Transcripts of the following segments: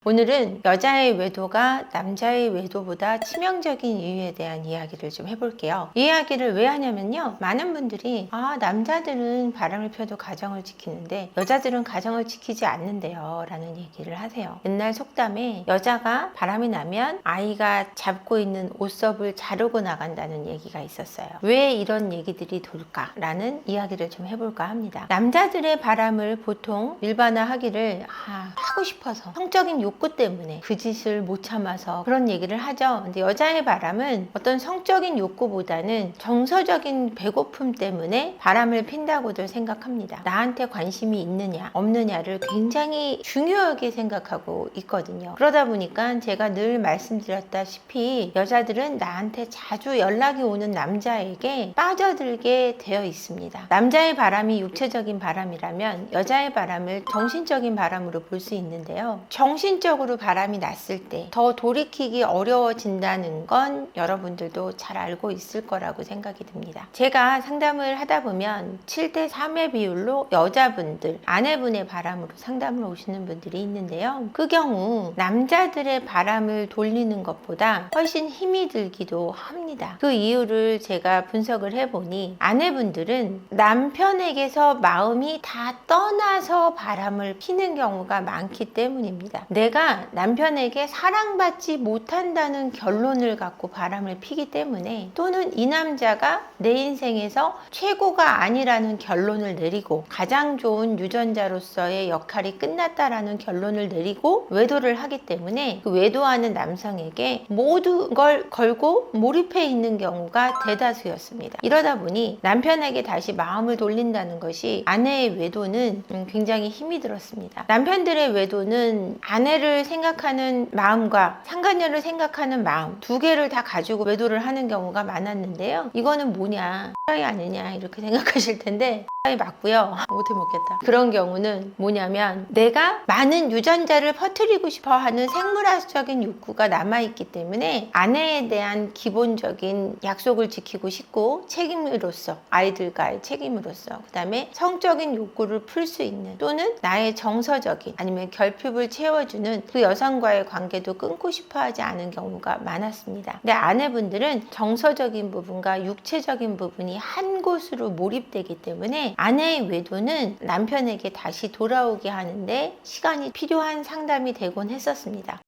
오늘은 여자의 외도가 남자의 외도보다 치명적인 이유에 대한 이야기를 좀 해볼게요. 이 이야기를 왜 하냐면요, 많은 분들이 남자들은 바람을 펴도 가정을 지키는데 여자들은 가정을 지키지 않는데요 라는 얘기를 하세요. 옛날 속담에 여자가 바람이 나면 아이가 잡고 있는 옷섭을 자르고 나간다는 얘기가 있었어요. 왜 이런 얘기들이 돌까 라는 이야기를 좀 해볼까 합니다. 남자들의 바람을 보통 일반화하기를 하고 싶어서, 성적인 욕구 때문에, 그 짓을 못 참아서 그런 얘기를 하죠. 근데 여자의 바람은 어떤 성적인 욕구보다는 정서적인 배고픔 때문에 바람을 핀다고들 생각합니다. 나한테 관심이 있느냐 없느냐를 굉장히 중요하게 생각하고 있거든요. 그러다 보니까 제가 늘 말씀드렸다시피 여자들은 나한테 자주 연락이 오는 남자에게 빠져들게 되어 있습니다. 남자의 바람이 육체적인 바람이라면 여자의 바람을 정신적인 바람으로 볼 수 있는데요, 정신적으로 바람이 났을 때 더 돌이키기 어려워진다는 건 여러분들도 잘 알고 있을 거라고 생각이 듭니다. 제가 상담을 하다 보면 7대 3의 비율로 여자분들, 아내분의 바람으로 상담을 오시는 분들이 있는데요, 그 경우 남자들의 바람을 돌리는 것보다 훨씬 힘이 들기도 합니다. 그 이유를 제가 분석을 해보니 아내분들은 남편에게서 마음이 다 떠나서 바람을 피는 경우가 많기 때문입니다. 내가 남편에게 사랑받지 못한다는 결론을 갖고 바람을 피기 때문에, 또는 이 남자가 내 인생에서 최고가 아니라는 결론을 내리고 가장 좋은 유전자로서의 역할이 끝났다라는 결론을 내리고 외도를 하기 때문에, 그 외도하는 남성에게 모든 걸 걸고 몰입해 있는 경우가 대다수였습니다. 이러다 보니 남편에게 다시 마음을 돌린다는 것이, 아내의 외도는 굉장히 힘이 들었습니다. 남편들의 외도는 아내를 생각하는 마음과 상간녀를 생각하는 마음 두 개를 다 가지고 외도를 하는 경우가 많았는데요, 이거는 뭐냐, X이 아니냐 이렇게 생각하실 텐데 X이 맞고요. 못해 먹겠다. 그런 경우는 뭐냐면, 내가 많은 유전자를 퍼뜨리고 싶어 하는 생물학적인 욕구가 남아있기 때문에 아내에 대한 기본적인 약속을 지키고 싶고, 책임으로서, 아이들과의 책임으로서, 그 다음에 성적인 욕구를 풀 수 있는, 또는 나의 정서적인, 아니면 결핍을 채워주는 그 여성과의 관계도 끊고 싶어 하지 않은 경우가 많았습니다. 근데 아내분들은 정서적인 부분과 육체적인 부분이 한 곳으로 몰입되기 때문에 아내의 외도는 남편에게 다시 돌아오게 하는데 시간이 필요한 상담이 되곤 했었습니다.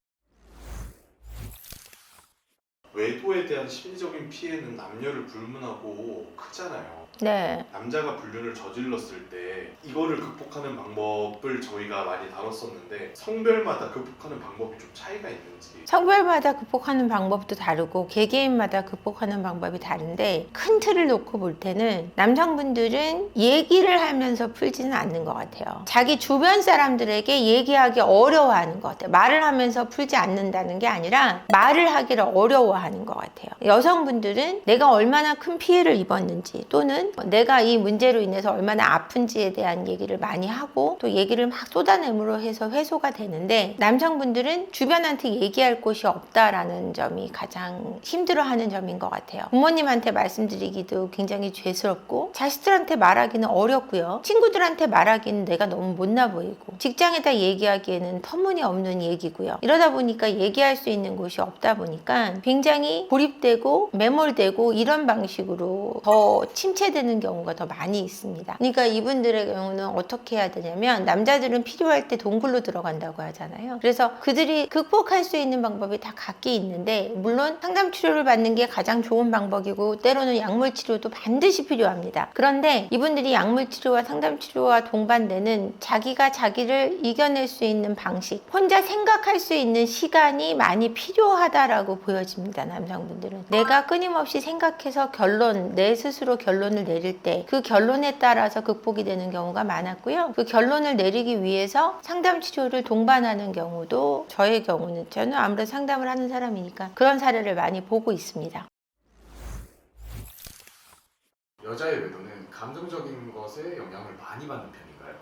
외도에 대한 심리적인 피해는 남녀를 불문하고 크잖아요. 네. 남자가 불륜을 저질렀을 때 이거를 극복하는 방법을 저희가 많이 다뤘었는데, 성별마다 극복하는 방법이 좀 차이가 있는지. 성별마다 극복하는 방법도 다르고 개개인마다 극복하는 방법이 다른데, 큰 틀을 놓고 볼 때는 남성분들은 얘기를 하면서 풀지는 않는 것 같아요. 자기 주변 사람들에게 얘기하기 어려워하는 것 같아요. 말을 하면서 풀지 않는다는 게 아니라 말을 하기를 어려워하는 것 같아요. 여성분들은 내가 얼마나 큰 피해를 입었는지, 또는 내가 이 문제로 인해서 얼마나 아픈지에 대한 얘기를 많이 하고, 또 얘기를 막 쏟아내므로 해서 해소가 되는데, 남성분들은 주변한테 얘기할 곳이 없다라는 점이 가장 힘들어하는 점인 것 같아요. 부모님한테 말씀드리기도 굉장히 죄스럽고, 자식들한테 말하기는 어렵고요, 친구들한테 말하기는 내가 너무 못나 보이고, 직장에다 얘기하기에는 터무니없는 얘기고요. 이러다 보니까 얘기할 수 있는 곳이 없다 보니까 굉장히 고립되고 매몰되고, 이런 방식으로 더 침체되는 경우가 더 많이 있습니다. 그러니까 이분들의 경우는 어떻게 해야 되냐면, 남자들은 필요할 때 동굴로 들어간다고 하잖아요. 그래서 그들이 극복할 수 있는 방법이 다 각기 있는데, 물론 상담 치료를 받는 게 가장 좋은 방법이고, 때로는 약물 치료도 반드시 필요합니다. 그런데 이분들이 약물 치료와 상담 치료와 동반되는, 자기가 자기를 이겨낼 수 있는 방식, 혼자 생각할 수 있는 시간이 많이 필요하다라고 보여집니다. 남성분들은 내가 끊임없이 생각해서 내 스스로 결론을 내릴 때 그 결론에 따라서 극복이 되는 경우가 많았고요, 그 결론을 내리기 위해서 상담 치료를 동반하는 경우도, 저의 경우는, 저는 아무래도 상담을 하는 사람이니까 그런 사례를 많이 보고 있습니다. 여자의 외도는 감정적인 것에 영향을 많이 받는 편인가요?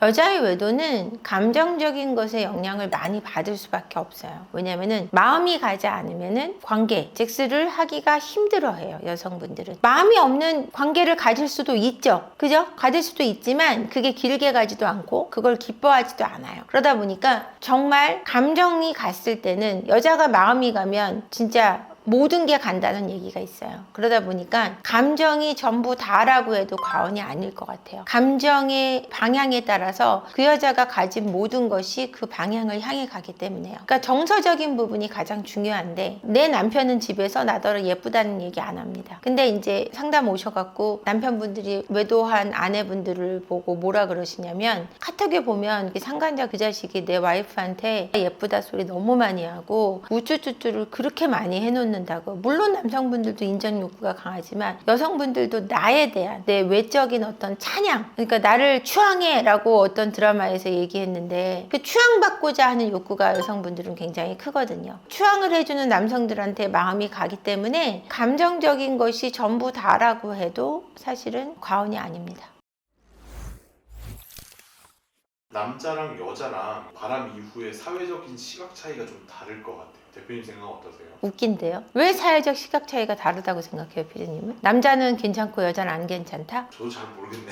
여자의 외도는 감정적인 것에 영향을 많이 받을 수밖에 없어요. 왜냐면은 마음이 가지 않으면은 관계, 섹스를 하기가 힘들어해요. 여성분들은 마음이 없는 관계를 가질 수도 있죠. 그죠? 가질 수도 있지만 그게 길게 가지도 않고 그걸 기뻐하지도 않아요. 그러다 보니까 정말 감정이 갔을 때는 여자가 마음이 가면 진짜 모든 게 간다는 얘기가 있어요. 그러다 보니까 감정이 전부 다라고 해도 과언이 아닐 것 같아요. 감정의 방향에 따라서 그 여자가 가진 모든 것이 그 방향을 향해 가기 때문에요. 그러니까 정서적인 부분이 가장 중요한데 내 남편은 집에서 나더러 예쁘다는 얘기 안 합니다. 근데 이제 상담 오셔갖고 남편분들이 외도한 아내분들을 보고 뭐라 그러시냐면 카톡에 보면 상간자 그 자식이 내 와이프한테 예쁘다 소리 너무 많이 하고 우쭈쭈쭈를 그렇게 많이 해놓는 다고. 물론 남성분들도 인정 욕구가 강하지만 여성분들도 나에 대한 내 외적인 어떤 찬양, 그러니까 나를 추앙해 라고 어떤 드라마에서 얘기했는데 그 추앙받고자 하는 욕구가 여성분들은 굉장히 크거든요. 추앙을 해주는 남성들한테 마음이 가기 때문에 감정적인 것이 전부 다라고 해도 사실은 과언이 아닙니다. 남자랑 여자랑 바람 이후에 사회적인 시각 차이가 좀 다를 것 같아요. 대표님 생각 어떠세요? 웃긴데요. 왜 사회적 시각 차이가 다르다고 생각해요, 피디님은? 남자는 괜찮고 여자는 안 괜찮다? 저도 잘 모르겠네요.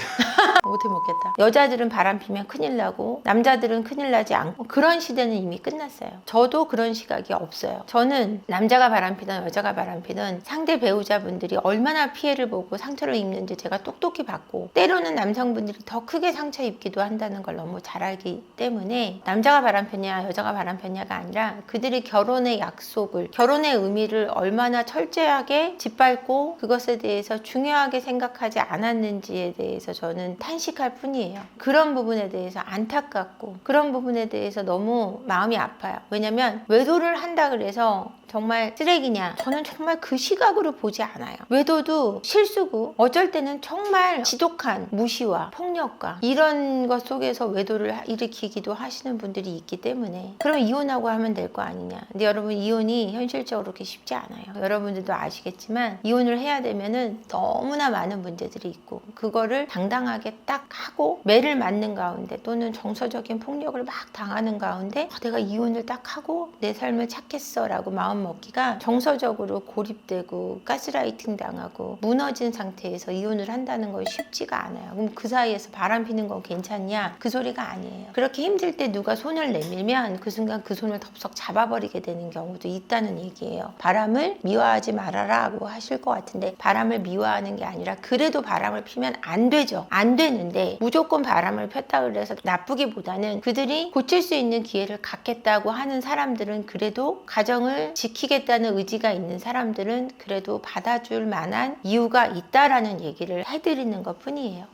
못해 먹겠다. 여자들은 바람 피면 큰일 나고 남자들은 큰일 나지 않고 그런 시대는 이미 끝났어요. 저도 그런 시각이 없어요. 저는 남자가 바람 피든 여자가 바람 피든 상대 배우자분들이 얼마나 피해를 보고 상처를 입는지 제가 똑똑히 봤고 때로는 남성분들이 더 크게 상처 입기도 한다는 걸 너무 잘 알기 때문에 남자가 바람 폈냐 여자가 바람 폈냐가 아니라 그들이 결혼의 약속을 결혼의 의미를 얼마나 철저하게 짓밟고 그것에 대해서 중요하게 생각하지 않았는지에 대해서 저는 탄식할 뿐이에요. 그런 부분에 대해서 안타깝고 그런 부분에 대해서 너무 마음이 아파요. 왜냐면 외도를 한다 그래서 정말 쓰레기냐? 저는 정말 그 시각으로 보지 않아요. 외도도 실수고 어쩔 때는 정말 지독한 무시와 폭력과 이런 것 속에서 외도를 일으키기도 하시는 분들이 있기 때문에 그러면 이혼하고 하면 될 거 아니냐. 근데 여러분 이혼이 현실적으로 그렇게 쉽지 않아요. 여러분들도 아시겠지만 이혼을 해야 되면은 너무나 많은 문제들이 있고 그거를 당당하게 딱 하고 매를 맞는 가운데 또는 정서적인 폭력을 막 당하는 가운데 내가 이혼을 딱 하고 내 삶을 찾겠어 라고 마음 먹기가 정서적으로 고립되고 가스라이팅 당하고 무너진 상태에서 이혼을 한다는 건 쉽지가 않아요. 그럼 그 사이에서 바람 피는 건 괜찮냐? 그 소리가 아니에요. 그렇게 힘들 때 누가 손을 내밀면 그 순간 그 손을 덥석 잡아버리게 되는 경우도 있다는 얘기예요. 바람을 미워하지 말아라고 하실 것 같은데 바람을 미워하는 게 아니라 그래도 바람을 피면 안 되죠. 안 되는데 무조건 바람을 폈다 그래서 나쁘기보다는 그들이 고칠 수 있는 기회를 갖겠다고 하는 사람들은 그래도 가정을 지키겠다는 의지가 있는 사람들은 그래도 받아줄 만한 이유가 있다라는 얘기를 해드리는 것 뿐이에요.